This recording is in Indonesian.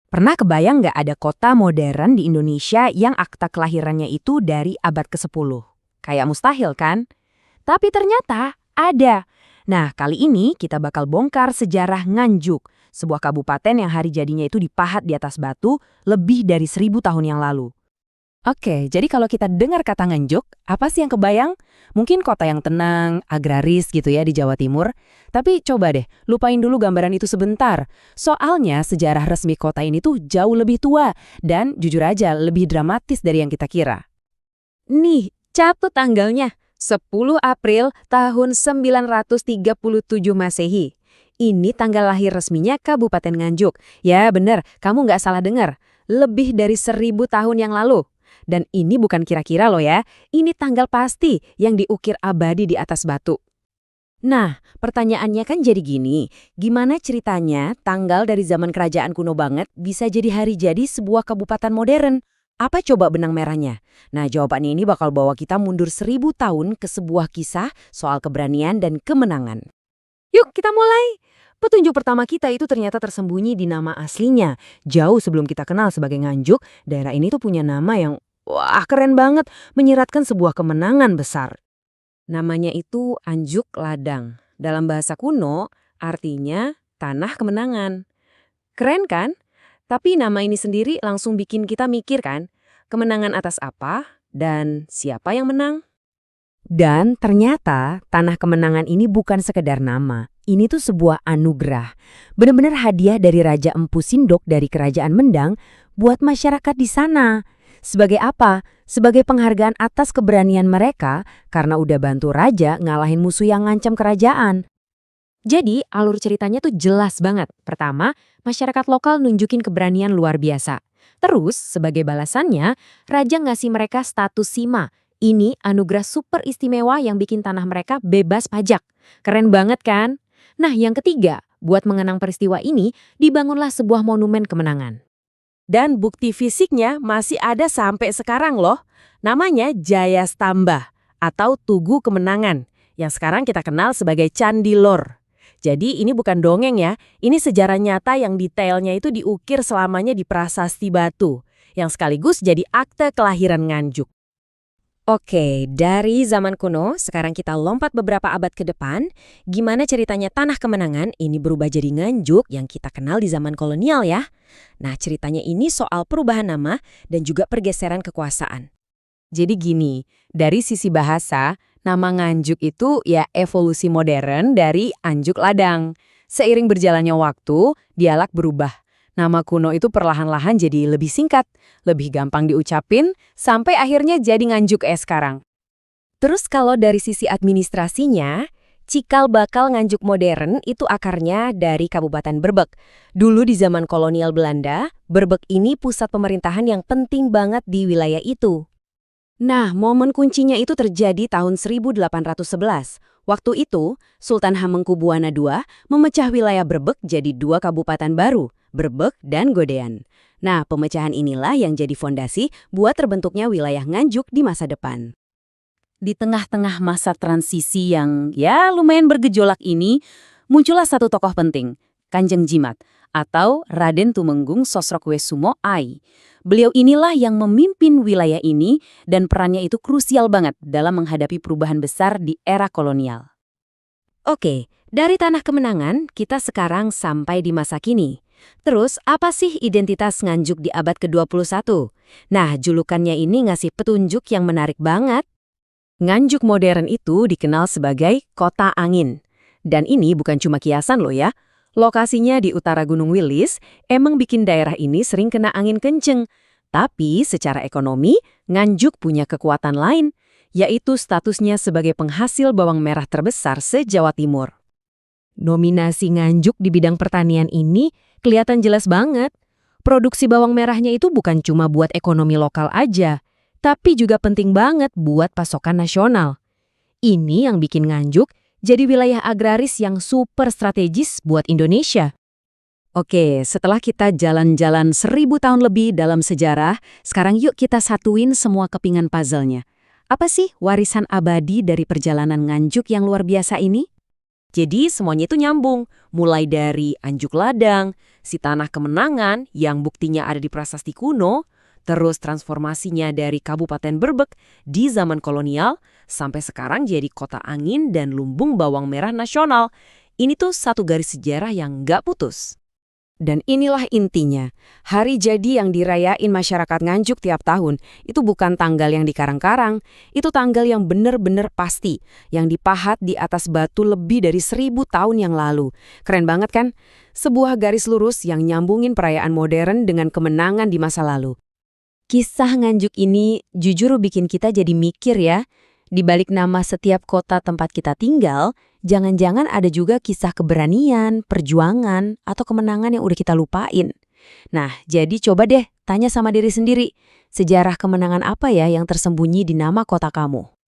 Pernah kebayang nggak ada kota modern di Indonesia yang akta kelahirannya itu dari abad ke-10? Kayak mustahil kan? Tapi ternyata ada. Nah, kali ini kita bakal bongkar sejarah Nganjuk, sebuah kabupaten yang hari jadinya itu dipahat di atas batu lebih dari 1.000 tahun yang lalu. Oke, jadi kalau kita dengar kata Nganjuk, apa sih yang kebayang? Mungkin kota yang tenang, agraris gitu ya di Jawa Timur. Tapi coba deh, lupain dulu gambaran itu sebentar. Soalnya sejarah resmi kota ini tuh jauh lebih tua dan jujur aja lebih dramatis dari yang kita kira. Nih, catat tanggalnya. 10 April tahun 937 Masehi. Ini tanggal lahir resminya Kabupaten Nganjuk. Ya bener, kamu nggak salah dengar. Lebih dari 1.000 tahun yang lalu. Dan ini bukan kira-kira loh ya, ini tanggal pasti yang diukir abadi di atas batu. Nah, pertanyaannya kan jadi gini, gimana ceritanya tanggal dari zaman kerajaan kuno banget bisa jadi hari jadi sebuah kabupaten modern? Apa coba benang merahnya? Nah, jawabannya ini bakal bawa kita mundur 1.000 tahun ke sebuah kisah soal keberanian dan kemenangan. Yuk, kita mulai! Petunjuk pertama kita itu ternyata tersembunyi di nama aslinya. Jauh sebelum kita kenal sebagai Nganjuk, daerah ini tuh punya nama yang wah, keren banget, menyiratkan sebuah kemenangan besar. Namanya itu Anjuk Ladang. Dalam bahasa kuno, artinya tanah kemenangan. Keren kan? Tapi nama ini sendiri langsung bikin kita mikir kan, kemenangan atas apa dan siapa yang menang? Dan ternyata tanah kemenangan ini bukan sekedar nama. Ini tuh sebuah anugerah. Benar-benar hadiah dari Raja Empu Sindok dari Kerajaan Mendang buat masyarakat di sana. Sebagai apa? Sebagai penghargaan atas keberanian mereka karena udah bantu raja ngalahin musuh yang ngancam kerajaan. Jadi, alur ceritanya tuh jelas banget. Pertama, masyarakat lokal nunjukin keberanian luar biasa. Terus, sebagai balasannya, raja ngasih mereka status sima. Ini anugerah super istimewa yang bikin tanah mereka bebas pajak. Keren banget kan? Nah, yang ketiga, buat mengenang peristiwa ini, dibangunlah sebuah monumen kemenangan. Dan bukti fisiknya masih ada sampai sekarang loh. Namanya Jaya Stambah atau Tugu Kemenangan yang sekarang kita kenal sebagai Candi Lor. Jadi ini bukan dongeng ya, ini sejarah nyata yang detailnya itu diukir selamanya di prasasti batu yang sekaligus jadi akte kelahiran Nganjuk. Oke, dari zaman kuno, sekarang kita lompat beberapa abad ke depan. Gimana ceritanya Tanah Kemenangan ini berubah jadi Nganjuk yang kita kenal di zaman kolonial ya? Nah, ceritanya ini soal perubahan nama dan juga pergeseran kekuasaan. Jadi gini, dari sisi bahasa, nama Nganjuk itu ya evolusi modern dari Anjuk Ladang. Seiring berjalannya waktu, dialek berubah. Nama kuno itu perlahan-lahan jadi lebih singkat, lebih gampang diucapin, sampai akhirnya jadi Nganjuk sekarang. Terus kalau dari sisi administrasinya, cikal bakal Nganjuk modern itu akarnya dari Kabupaten Berbek. Dulu di zaman kolonial Belanda, Berbek ini pusat pemerintahan yang penting banget di wilayah itu. Nah, momen kuncinya itu terjadi tahun 1811. Waktu itu, Sultan Hamengkubuwana II memecah wilayah Berbek jadi 2 kabupaten baru, Berbek dan Godean. Nah, pemecahan inilah yang jadi fondasi buat terbentuknya wilayah Nganjuk di masa depan. Di tengah-tengah masa transisi yang ya lumayan bergejolak ini, muncullah satu tokoh penting, Kanjeng Jimat, atau Raden Tumenggung Sosrokusumo I. Beliau inilah yang memimpin wilayah ini dan perannya itu krusial banget dalam menghadapi perubahan besar di era kolonial. Oke, dari Tanah Kemenangan kita sekarang sampai di masa kini. Terus apa sih identitas Nganjuk di abad ke-21? Nah, julukannya ini ngasih petunjuk yang menarik banget. Nganjuk modern itu dikenal sebagai Kota Angin. Dan ini bukan cuma kiasan loh ya. Lokasinya di utara Gunung Wilis emang bikin daerah ini sering kena angin kenceng. Tapi secara ekonomi, Nganjuk punya kekuatan lain, yaitu statusnya sebagai penghasil bawang merah terbesar se-Jawa Timur. Nominasi Nganjuk di bidang pertanian ini kelihatan jelas banget. Produksi bawang merahnya itu bukan cuma buat ekonomi lokal aja, tapi juga penting banget buat pasokan nasional. Ini yang bikin Nganjuk jadi wilayah agraris yang super strategis buat Indonesia. Oke, setelah kita jalan-jalan 1.000 tahun lebih dalam sejarah, sekarang yuk kita satuin semua kepingan puzzle-nya. Apa sih warisan abadi dari perjalanan Nganjuk yang luar biasa ini? Jadi semuanya itu nyambung, mulai dari Anjuk Ladang, si Tanah Kemenangan yang buktinya ada di prasasti kuno, terus transformasinya dari Kabupaten Berbek di zaman kolonial, sampai sekarang jadi kota angin dan lumbung bawang merah nasional. Ini tuh satu garis sejarah yang nggak putus. Dan inilah intinya, hari jadi yang dirayain masyarakat Nganjuk tiap tahun, itu bukan tanggal yang dikarang-karang, itu tanggal yang benar-benar pasti, yang dipahat di atas batu lebih dari 1000 tahun yang lalu. Keren banget kan? Sebuah garis lurus yang nyambungin perayaan modern dengan kemenangan di masa lalu. Kisah Nganjuk ini jujur bikin kita jadi mikir ya, di balik nama setiap kota tempat kita tinggal, jangan-jangan ada juga kisah keberanian, perjuangan, atau kemenangan yang udah kita lupain. Nah, jadi coba deh tanya sama diri sendiri, sejarah kemenangan apa ya yang tersembunyi di nama kota kamu?